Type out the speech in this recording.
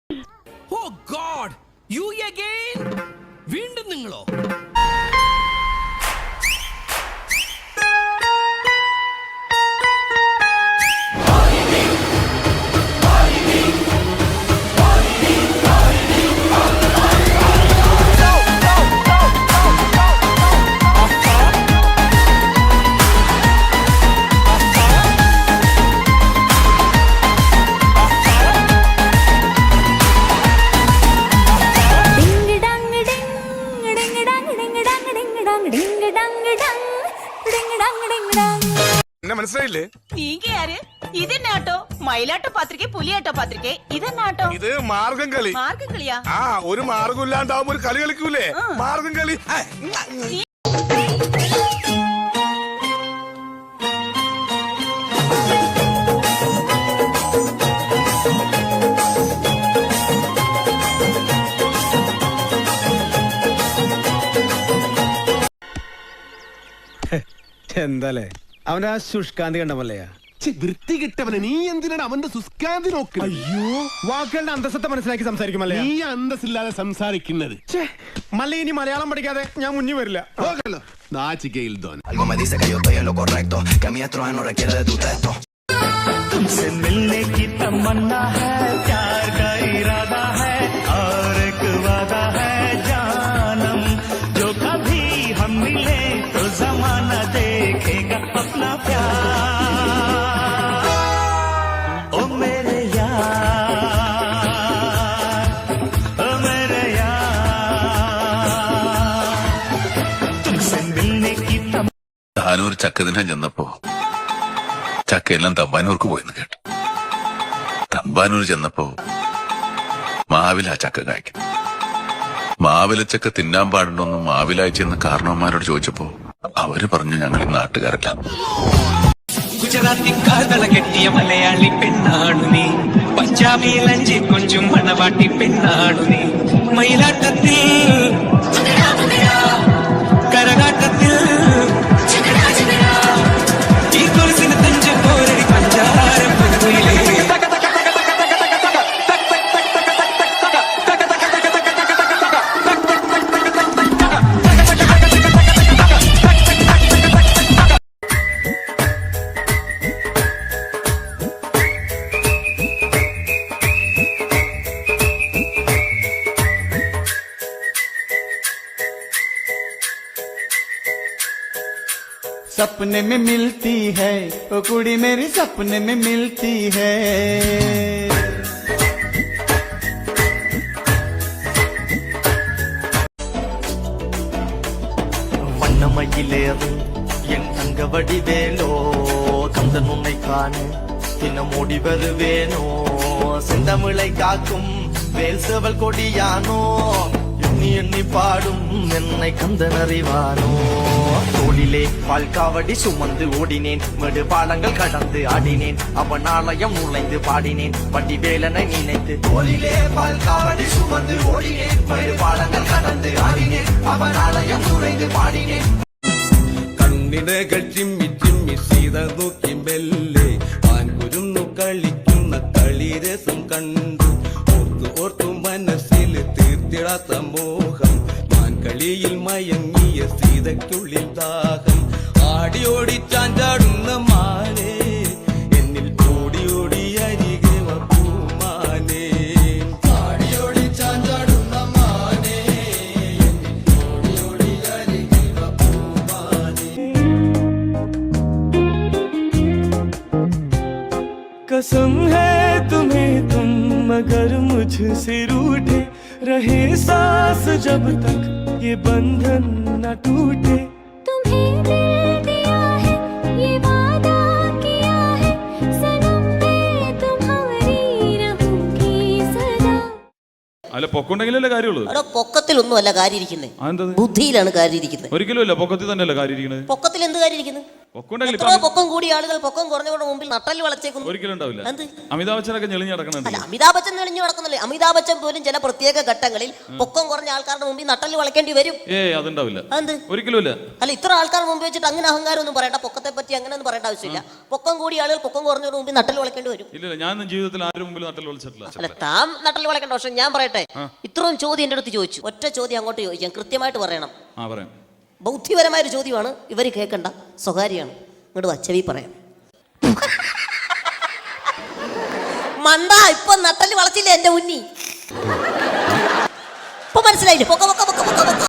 Oh God, you again? വീണ്ടും നിങ്ങളോ? മനസ്സിലായില്ലേ? നീങ്കയാര്? ഇതെന്നാട്ടോ? മയിലാട്ടോ പാത്രികെ, പുലിയാട്ടോ പാത്രികെ, ഇതെന്നാട്ടോ? ഇത് മാർഗം കളി. മാർഗം കളിയാ? ആ, ഒരു മാർഗം ഇല്ലാണ്ടാവുമ്പോ ഒരു കളി കളിക്കൂലേ, മാർഗം കളി. എന്താലേ അവന്റെ ആ ശുഷ്കാന്തി കണ്ടമല്ലയാ? വൃത്തി കിട്ടവനെ, നീ എന്തിനാണ് അവന്റെ ശുഷ്കാന്തി നോക്ക്? അയ്യോ, വാക്കുകളുടെ അന്തസ്സത്തെ മനസ്സിലാക്കി സംസാരിക്കുമല്ലേ? നീ അന്തസ്സില്ലാതെ സംസാരിക്കുന്നത്. മല്ല, ഇനി മലയാളം പഠിക്കാതെ ഞാൻ മുന്നിൽ വരില്ല. നാച്ചികയിൽ ധോൻ. Algo me dice que yo estoy en lo correcto, que mi estroje no requiere de tu texto. तुमसे मिलने की तमन्ना है, प्यार का इरादा है और एक वादा है जानम, जो कभी हम मिले तो जमाना देखेगा अपना प्यार। ओ मेरे यार, ओ मेरे यार, तुमसे मिलने की താനൂർ ചക്കദിനം ചെന്നപ്പോ ചക്കയെല്ലാം തമ്പാനൂർക്ക് പോയെന്ന് കേട്ടു. തമ്പാനൂർ ചെന്നപ്പോ മാവില ചക്ക കായ്ക്കും. മാവിലച്ചക്ക തിന്നാൻ പാടുണ്ടോന്ന് മാവിലായി ചെന്ന് കാരണവന്മാരോട് ചോദിച്ചപ്പോ അവര് പറഞ്ഞു ഞങ്ങൾ ഈ നാട്ടുകാരല്ല. ഗുജറാത്തി കാതള കെട്ടിയ മലയാളി പെണ്ണാണു നീ, പഞ്ചാബി ലഞ്ചി കൊഞ്ചും മണവാട്ടി പെണ്ണാണു നീ, മയിലാട്ടത്തിൽ കരകാട്ടത്തിൽ ഈ കുറിസിന് തഞ്ച പോരടി പഞ്ചാര പുതുയിലേ. सपने में मिलती है ओ कुड़ी मेरी, सपने में मिलती है। வண்ணமயிலேறு என் தங்க வடிவேலோ, கந்தன் உன்னை காண தினம் ஓடி வருவேனோ, செந்தமிழை காக்கும் வேல் செவல் கொடியானோ, எண்ணி எண்ணி பாடும் என்னை கந்தன் அறிவானோ, தோளிலே பால்காவடி சுமந்து ஓடினேன், மேடு பாலங்கள் கடந்து ஆடினேன், அவன் ஆலயம் நுழைந்து பாடினேன், வடிவேலனை நினைத்து. தோளிலே பால்காவடி சுமந்து ஓடினேன், மேடு பாலங்கள் கடந்து ஆடினேன், அவன் ஆலயம் நுழைந்து பாடினேன். കണ്ണിടകൾ ചിമ്മി ചിമ്മി സീത നോക്കി മെല്ലെ പാൻകുരുന്നു കളിക്കുന്ന കളിരസം കണ്ടു, ഓർത്തു ഓർത്തു മനസ്സിൽ തീർത്തിടാത്ത മോഹം, മാൻകളിയിൽ മയങ്ങിയ സീതയ്ക്കുള്ളിൽ ദാഹം, ആടിയോടി ചാഞ്ചാടുന്ന മാനേ എന്നിൽ ഓടി ഓടി അരികെ വാ പൂമാനേ, ആടിയോടി ചാഞ്ചാടുന്ന മാനേ എന്നിൽ ഓടി ഓടി അരികെ വാ പൂമാനേ. कसम है तुम्हें तुम मगर मुझसे रूठे रहे, सांस जब तक ये बंधन न टूटे। तुम्हें दिल दिया है, ये वादा किया है, सनम मैं तुम्हारी रहूंगी सदा. അല്ല പൊക്കുണ്ടെങ്കിലല്ലേ കാര്യമുള്ളൂ. പൊക്കത്തിലൊന്നും അല്ല കാര്യം ഇരിക്കുന്നത്, ബുദ്ധിയിലാണ് കാര്യം ഇരിക്കുന്നത്. ഒരിക്കലും അല്ല പൊക്കത്തിൽ തന്നെയല്ല കാര്യം ഇരിക്കുന്നത്. പൊക്കത്തിൽ എന്ത് കാര്യം ഇരിക്കുന്നത്? പൊക്കമുണ്ടെങ്കിൽ എത്രയോ പൊക്കം കൂടിയ ആളുകൾ പൊക്കം കുറഞ്ഞവരുടെ മുമ്പിൽ നട്ടല് വളച്ചേക്കുന്നു. ഒരിക്കലും ഉണ്ടാവില്ല. എന്ത്? അമിതാഭ് ബച്ചനൊക്കെ ഞെളിഞ്ഞ് അല്ല, നടക്കണുണ്ട്. അമിതാഭ് ബച്ചൻ തെളിഞ്ഞു നടക്കുന്നില്ലേ? അമിതാഭ് ബച്ചൻ പോലും ചില പ്രത്യേക ഘട്ടങ്ങളിൽ പൊക്കം കുറഞ്ഞ ആൾക്കാരുടെ മുമ്പിൽ നട്ടല് വളയ്ക്കേണ്ടി വരും. അതുണ്ടാവില്ല. എന്ത്? ഒരിക്കലും ഇല്ല. അല്ല, ഇത്ര ആൾക്കാർ മുമ്പ് വെച്ചിട്ട് അങ്ങനെ അഹങ്കാരം ഒന്നും പറയണ്ട. പൊക്കത്തെ പറ്റി അങ്ങനെ ഒന്നും പറയേണ്ട ആവശ്യമില്ല. പൊക്കം കൂടിയ ആളുകൾ പൊക്കം കുറഞ്ഞവരുടെ മുമ്പിൽ നട്ടല് വളയ്ക്കേണ്ടി വരും. ഇല്ല, ഞാൻ ജീവിതത്തിൽ ആരും മുമ്പിൽ നട്ടൽ വിളിച്ചിട്ടില്ല. അല്ല, താൻ നട്ടല് വളയ്ക്കേണ്ട. പക്ഷെ ഞാൻ പറയട്ടെ, ഇത്രയും ചോദ്യം എൻ്റെ അടുത്ത് ചോദിച്ചു. ഒറ്റ ചോദ്യം അങ്ങോട്ട് ചോദിക്കാം, കൃത്യമായിട്ട് പറയണം. പറയാം. ബൗദ്ധിപരമായൊരു ചോദ്യമാണ്, ഇവർ കേൾക്കണ്ട, സ്വകാര്യമാണ്. ഇങ്ങോട്ട് വച്ചവി പറയാം. മണ്ട, ഇപ്പൊ നട്ടല് വളച്ചില്ലേ എന്റെ ഉന്നി? ഇപ്പൊ മനസ്സിലായില്ലേ? പൊക്ക പൊക്ക